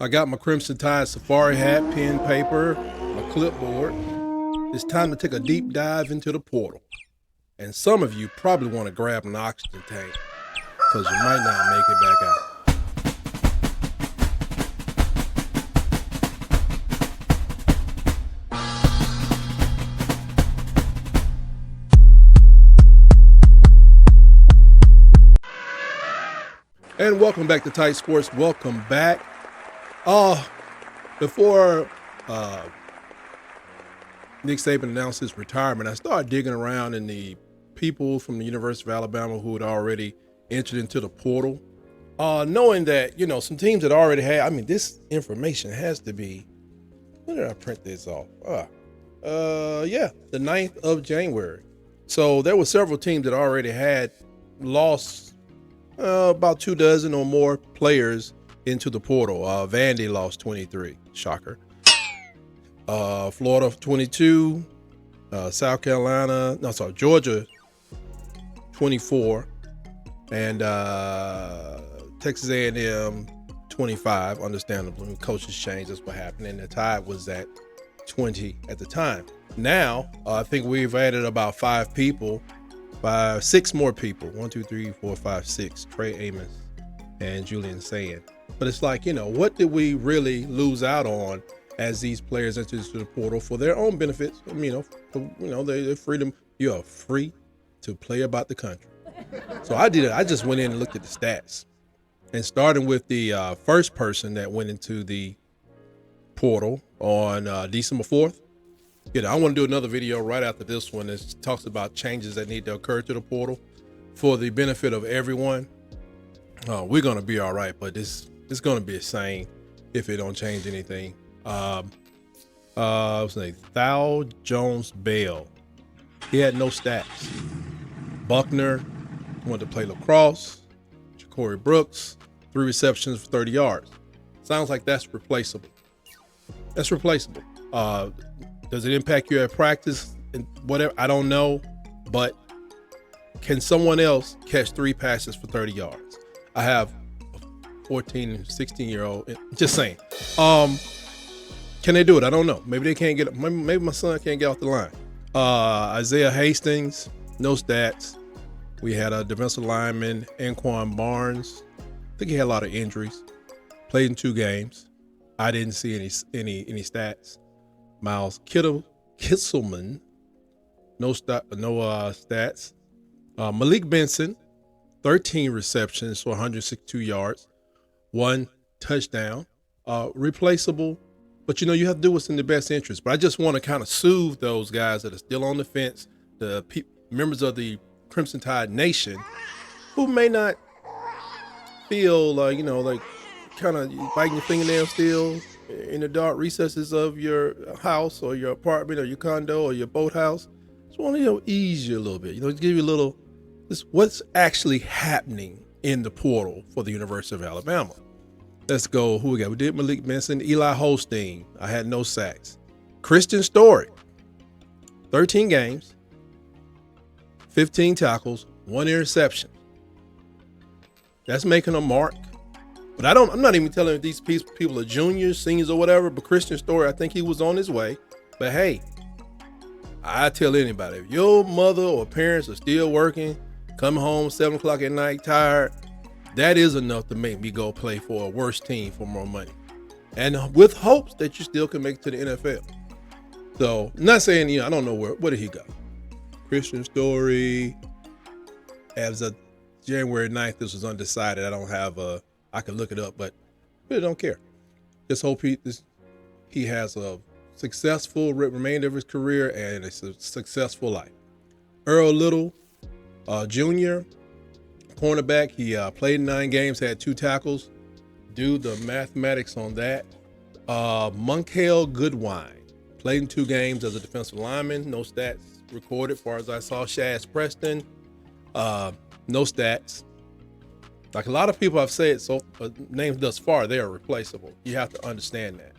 I got my Crimson Tide Safari hat, pen, paper, my clipboard. It's time to take a deep dive into the portal. And some of you probably want to grab an oxygen tank because you might not make it back out. And welcome back to Tight Sports. Welcome back. Before Nick Saban announced his retirement, I started digging around in the people from the University of Alabama who had already entered into the portal, knowing that, some teams that already had, this information has to be, when did I print this off? The 9th of January. So there were several teams that already had lost about 2 dozen or more players into the portal. Vandy lost 23. Shocker. Florida 22. Georgia 24. And Texas A&M 25. Understandably, when coaches changed, that's what happened. And the Tide was at 20 at the time. Now, I think we've added about 6 more people. 1, 2, 3, 4, 5, 6. Trey Amos and Julian Sand. But it's like, what did we really lose out on as these players enter into the portal for their own benefits? They're freedom. You are free to play about the country. So I did it. I just went in and looked at the stats, and starting with the first person that went into the portal on December 4th. I want to do another video right after this one that talks about changes that need to occur to the portal for the benefit of everyone. We're going to be all right, but it's going to be insane if it don't change anything. Thal Jones Bell. He had no stats. Buckner went to play lacrosse. Ja'Cory Brooks, 3 receptions for 30 yards. Sounds like that's replaceable. That's replaceable. Does it impact you at practice and whatever? I don't know, but can someone else catch 3 passes for 30 yards? I have a 14 and 16-year-old. Just saying. Can they do it? I don't know. Maybe they can't get. Maybe my son can't get off the line. Isaiah Hastings, no stats. We had a defensive lineman, Anquan Barnes. I think he had a lot of injuries. Played in 2 games. I didn't see any stats. Miles Kisselman, no stats. Malik Benson, 13 receptions for 162 yards, 1 touchdown. Replaceable, but you have to do what's in the best interest. But I just want to kind of soothe those guys that are still on the fence, the members of the Crimson Tide Nation, who may not feel like kind of biting your fingernails still in the dark recesses of your house or your apartment or your condo or your boathouse. Just want to ease you a little bit, give you a little what's actually happening in the portal for the University of Alabama. Let's go. Who we got? We did Malik Benson. Eli Holstein. I had no sacks. Christian Story, 13 games, 15 tackles, 1 interception. That's making a mark. But I'm not even telling these people are juniors, seniors, or whatever. But Christian Story, I think he was on his way. But hey, I tell anybody, if your mother or parents are still working, coming home 7 o'clock at night, tired, that is enough to make me go play for a worse team for more money. And with hopes that you still can make it to the NFL. So, I'm not saying, I don't know where did he go? Christian Story, as of January 9th, this was undecided. I don't have I can look it up, but really don't care. Just hope he has a successful remainder of his career and a successful life. Earl Little, Jr., cornerback. He played 9 games, had 2 tackles. Do the mathematics on that. Monkel Goodwine played in 2 games as a defensive lineman. No stats recorded, as far as I saw. Shaz Preston, no stats. Like a lot of people have said, names thus far, they are replaceable. You have to understand that.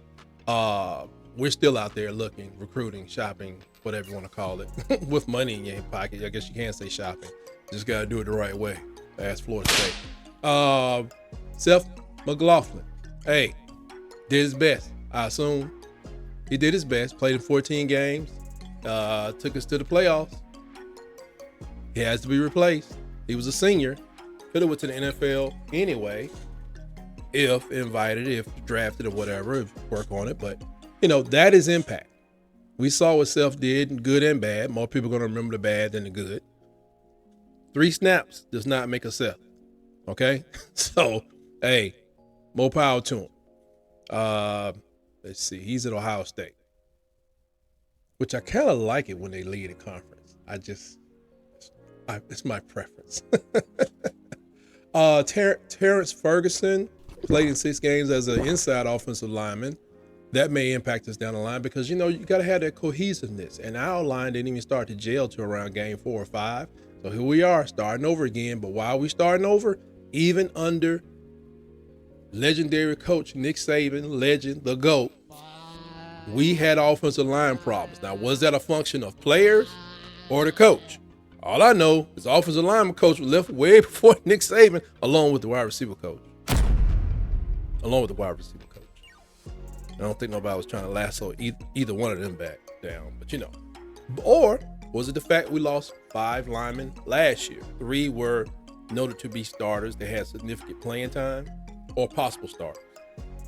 We're still out there looking, recruiting, shopping, whatever you want to call it, with money in your pocket. I guess you can't say shopping. Just got to do it the right way. Ask Florida State. Seth McLaughlin. Hey, Did his best. I assume he did his best. Played in 14 games. Took us to the playoffs. He has to be replaced. He was a senior. Could have went to the NFL anyway, if invited, if drafted or whatever, if work on it. But, that is impact. We saw what Self did, good and bad. More people are going to remember the bad than the good. 3 snaps does not make a Self. Okay? So, hey, more power to him. Let's see. He's at Ohio State, which I kind of like it when they lead a conference. It's my preference. Terrence Ferguson played in 6 games as an inside offensive lineman. That may impact us down the line because, you got to have that cohesiveness. And our line didn't even start to gel till around game 4 or 5. So here we are starting over again. But while we starting over, even under legendary coach Nick Saban, legend, the GOAT, we had offensive line problems. Now, was that a function of players or the coach? All I know is the offensive lineman coach was left way before Nick Saban, along with the wide receiver coach. I don't think nobody was trying to lasso either one of them back down, but Or was it the fact we lost 5 linemen last year? 3 were noted to be starters. They had significant playing time or possible starters.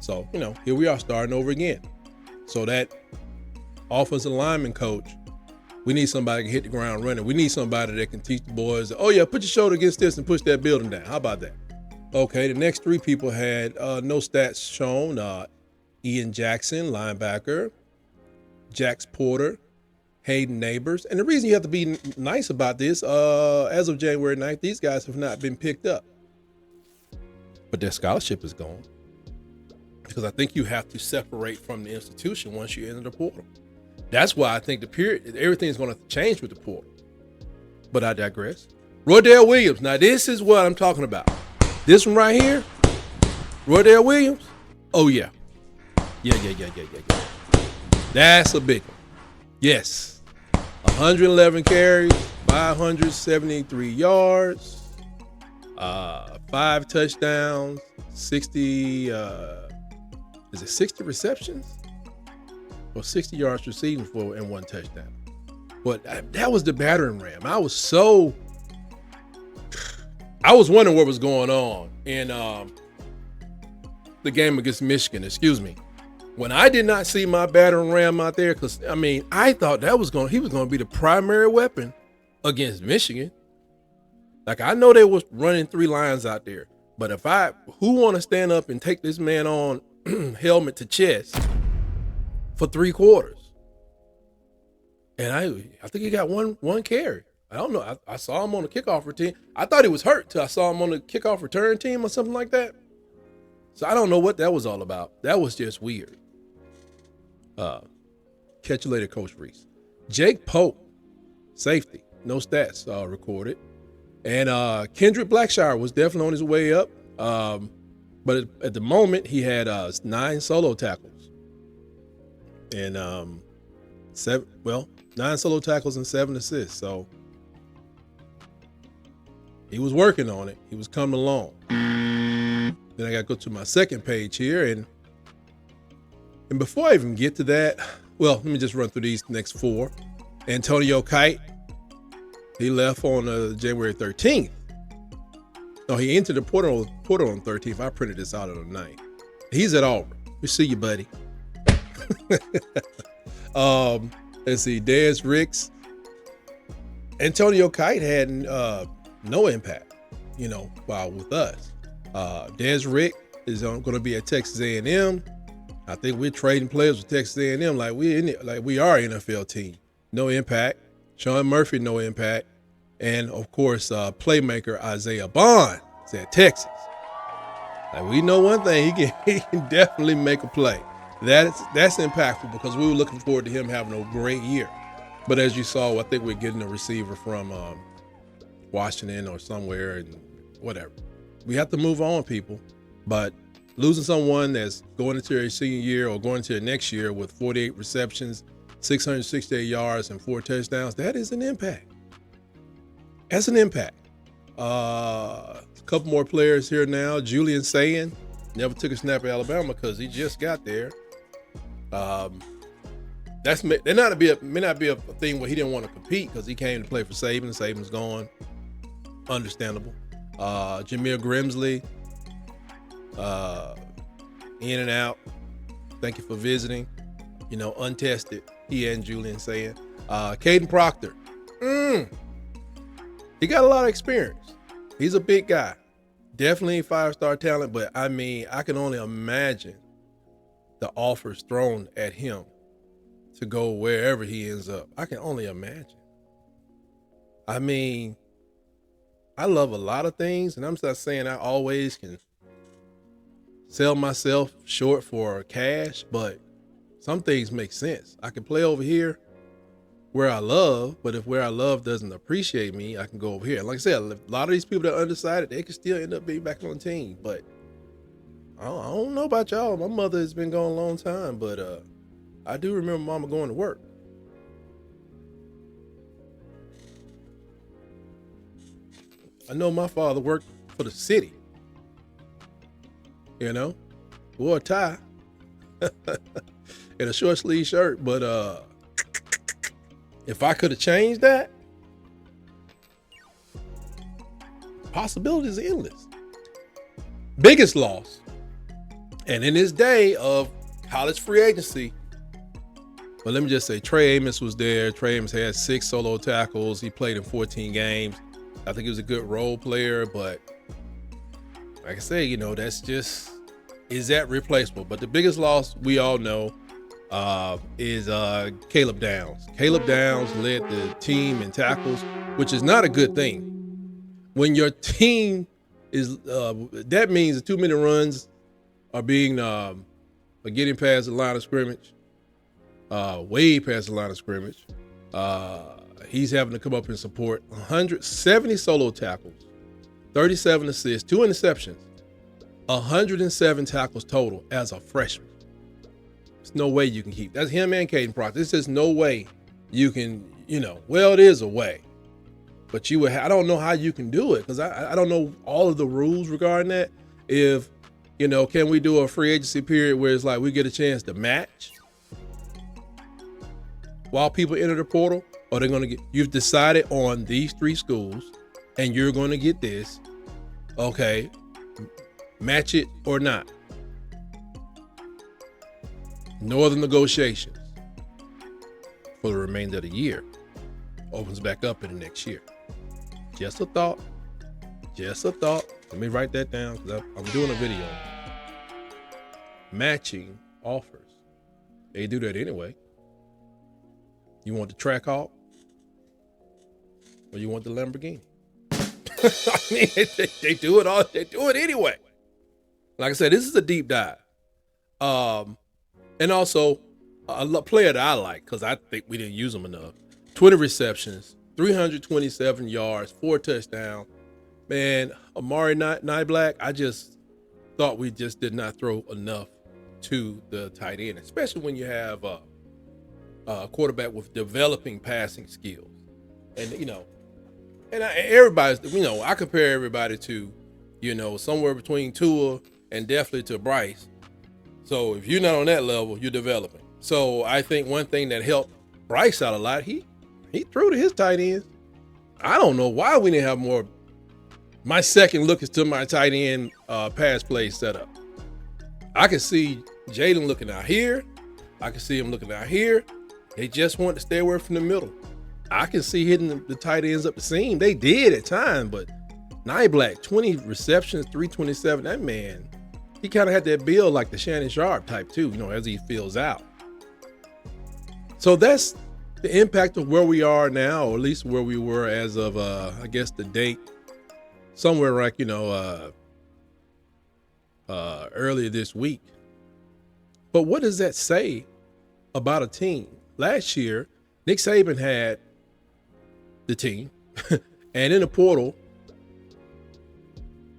So, here we are starting over again. So that offensive lineman coach, we need somebody that can hit the ground running. We need somebody that can teach the boys, put your shoulder against this and push that building down. How about that? Okay, the next 3 people had no stats shown. Ian Jackson, linebacker, Jax Porter, Hayden Neighbors. And the reason you have to be nice about this, as of January 9th, these guys have not been picked up. But their scholarship is gone. Because I think you have to separate from the institution once you enter the portal. That's why I think everything's going to change with the portal. But I digress. Roydell Williams. Now, this is what I'm talking about. This one right here, Roydell Williams. Oh, yeah. Yeah. That's a big one. Yes. 111 carries, 573 yards, 5 touchdowns, 60, 60 receptions? Or 60 yards receiving and 1 touchdown. But that was the battering ram. I was wondering what was going on in the game against Michigan, when I did not see my battering ram out there, because I thought he was going to be the primary weapon against Michigan. Like, I know they was running 3 lines out there, but who want to stand up and take this man on helmet to chest for 3 quarters? And I think he got one carry. I don't know. I saw him on the kickoff return. I thought he was hurt till I saw him on the kickoff return team or something like that. So I don't know what that was all about. That was just weird. Catch you later, Coach Reese. Jake Pope, safety, no stats recorded. And Kendrick Blackshire was definitely on his way up. But at the moment, he had 9 solo tackles. And 9 solo tackles and 7 assists. So he was working on it. He was coming along. Then I got to go to my second page here. And before I even get to that, let me just run through these next 4. Antonio Kite, he left on January 13th. No, he entered the portal on 13th. I printed this out on the 9th. He's at Auburn. We see you, buddy. Let's see, Dez Ricks. Antonio Kite had no impact, while with us. Dez Rick is going to be at Texas A&M. I think we're trading players with Texas A&M like we are an NFL team. No impact. Sean Murphy, no impact. And, of course, playmaker Isaiah Bond is at Texas. Like, we know one thing, he can definitely make a play. That's impactful because we were looking forward to him having a great year. But as you saw, I think we're getting a receiver from Washington or somewhere and whatever. We have to move on, people. But losing someone that's going into their senior year or going into the next year with 48 receptions, 668 yards, and 4 touchdowns, that is an impact. That's an impact. A couple more players here now. Julian Sayin, Never took a snap at Alabama because he just got there. That may not be a thing where he didn't want to compete because he came to play for Saban. Saban's gone. Understandable. Jameer Grimsley, in and out. Thank you for visiting. Untested. He and Julian saying. Caden Proctor. He got a lot of experience. He's a big guy. Definitely 5-star talent, but I can only imagine the offers thrown at him to go wherever he ends up. I can only imagine. I love a lot of things, and I'm not saying I always can sell myself short for cash, but some things make sense. I can play over here where I love, but if where I love doesn't appreciate me, I can go over here. And like I said, a lot of these people that are undecided, they can still end up being back on the team. But I don't know about y'all. My mother has been gone a long time, but I do remember Mama going to work. I know my father worked for the city. Wore a tie and a short sleeve shirt, but if I could have changed that, possibilities are endless. Biggest loss, and in this day of college free agency, but let me just say, Trey Amos was there. Trey Amos had 6 solo tackles. He played in 14 games. I think he was a good role player, but like I say, that's just, is that replaceable? But the biggest loss we all know is Caleb Downs. Caleb Downs led the team in tackles, which is not a good thing. When your team is, that means the too many runs are being, are getting past the line of scrimmage, way past the line of scrimmage. He's having to come up and support 170 solo tackles, 37 assists, 2 interceptions, 107 tackles total as a freshman. There's no way you can keep. That's him and Caden Proctor. There's just no way you can, well, it is a way. But I don't know how you can do it because I don't know all of the rules regarding that. If, can we do a free agency period where it's like we get a chance to match while people enter the portal? Or they're going to you've decided on these 3 schools and you're going to get this. Okay, match it or not. No other negotiations for the remainder of the year. Opens back up in the next year. Just a thought. Let me write that down because I'm doing a video. Matching offers. They do that anyway. You want the Trackhawk? Or you want the Lamborghini? They do it all. They do it anyway. Like I said, this is a deep dive. And also a player that I like because I think we didn't use him enough. 20 receptions, 327 yards, 4 touchdowns. Man, Amari Niblack, I just thought we just did not throw enough to the tight end, especially when you have a quarterback with developing passing skills. And, everybody's, I compare everybody to, somewhere between Tua and definitely to Bryce. So if you're not on that level, you're developing. So I think one thing that helped Bryce out a lot, he threw to his tight ends. I don't know why we didn't have more. My second look is to my tight end pass play setup. I can see Jalen looking out here. I can see him looking out here. They just want to stay away from the middle. I can see hitting the tight ends up the seam. They did at times, but Niblack, 20 receptions, 327. That man, he kind of had that build like the Shannon Sharp type too, as he fills out. So that's the impact of where we are now, or at least where we were as of, I guess, the date. Somewhere like, earlier this week. But what does that say about a team? Last year, Nick Saban had the team, and in the portal,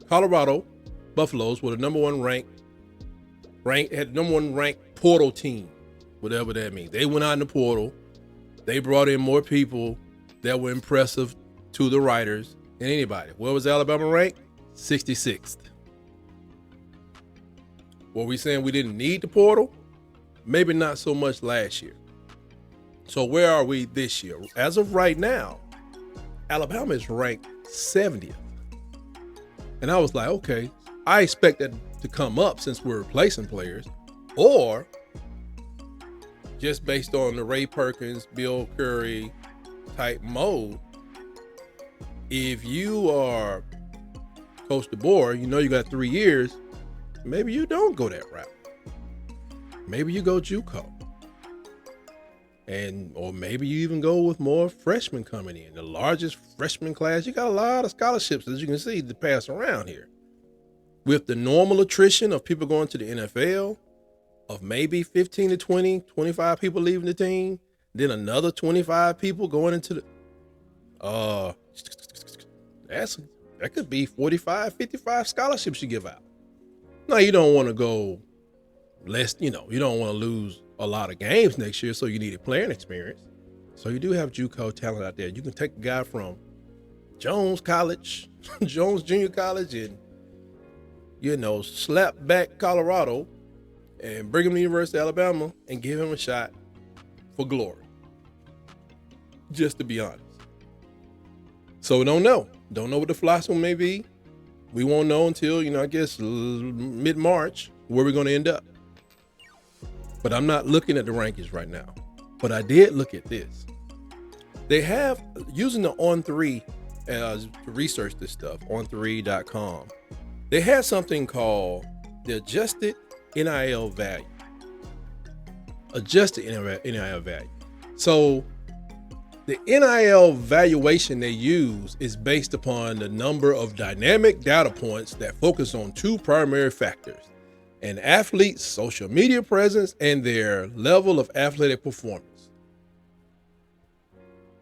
Colorado Buffaloes were the number one ranked portal team, whatever that means. They went out in the portal. They brought in more people that were impressive to the writers than anybody. Where was Alabama ranked? 66th. Were we saying we didn't need the portal? Maybe not so much last year. So where are we this year? As of right now, Alabama is ranked 70th. And I was like, okay, I expect that to come up since we're replacing players, or just based on the Ray Perkins, Bill Curry type mode. If you are Coach DeBoer, you know you got 3 years, maybe you don't go that route. Maybe you go JUCO. Or maybe you even go with more freshmen coming in. The largest freshman class, you got a lot of scholarships, as you can see, to pass around here. With the normal attrition of people going to the NFL, of maybe 15 to 20, 25 people leaving the team, then another 25 people going into the that could be 45, 55 scholarships you give out. Now, you don't want to go less, you don't want to lose a lot of games next year, so you need a playing experience. So you do have JUCO talent out there. You can take a guy from Jones College, Jones Junior College, and slap back Colorado and bring him to the University of Alabama and give him a shot for glory. Just to be honest. So we don't know what the philosophy may be. We won't know until, I guess mid-March where we're going to end up. But I'm not looking at the rankings right now. But I did look at this. They have, using the On3 to research this stuff, on3.com, they had something called the adjusted NIL value. Adjusted NIL value. So the NIL valuation they use is based upon the number of dynamic data points that focus on 2 primary factors: an athlete's social media presence and their level of athletic performance.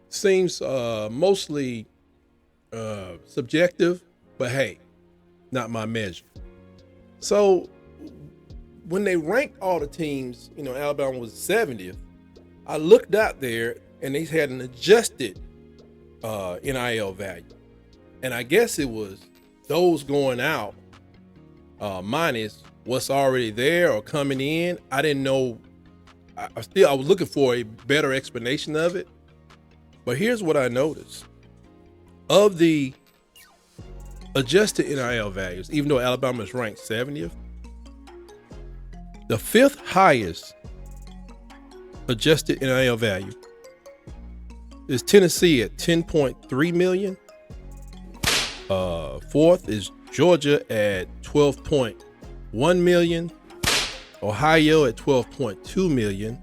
Seems mostly subjective, but hey, not my measure. So when they ranked all the teams, Alabama was 70th. I looked out there and they had an adjusted NIL value. And I guess it was those going out minus what's already there or coming in. I didn't know. I was looking for a better explanation of it. But here's what I noticed. Of the adjusted NIL values, even though Alabama is ranked 70th, the 5th highest adjusted NIL value is Tennessee at 10.3 million. 4th is Georgia at 12.1 million. Ohio at 12.2 million.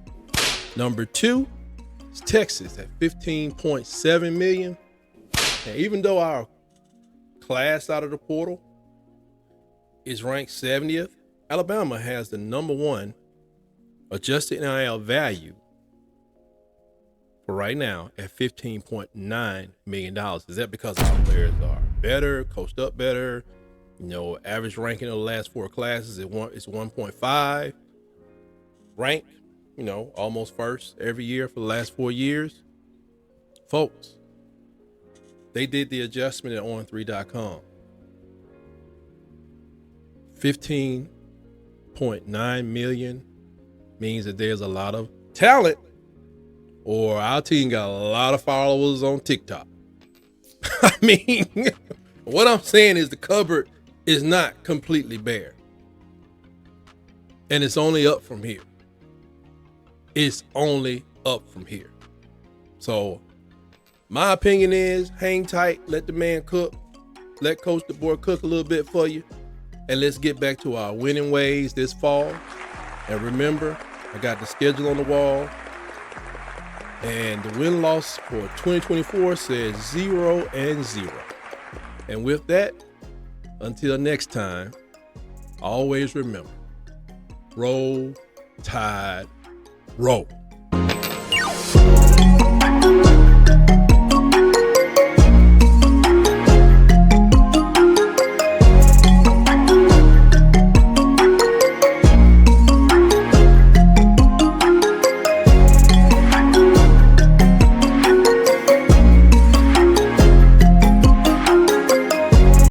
Number 2 is Texas at 15.7 million. And even though our class out of the portal is ranked 70th, Alabama has the number 1 adjusted NIL value for right now at $15.9 million. Is that because our players are better, coached up better? Average ranking of the last 4 classes is 1.5. Ranked, almost first every year for the last 4 years. Folks, they did the adjustment at on3.com. 15.9 million means that there's a lot of talent, or our team got a lot of followers on TikTok. I mean, what I'm saying is the cupboard is not completely bare. And it's only up from here. It's only up from here. So my opinion is hang tight, let the man cook, let Coach DeBoer cook a little bit for you, and let's get back to our winning ways this fall. And remember, I got the schedule on the wall, and the win-loss for 2024 says 0-0. And with that, until next time, always remember, roll, tide, roll.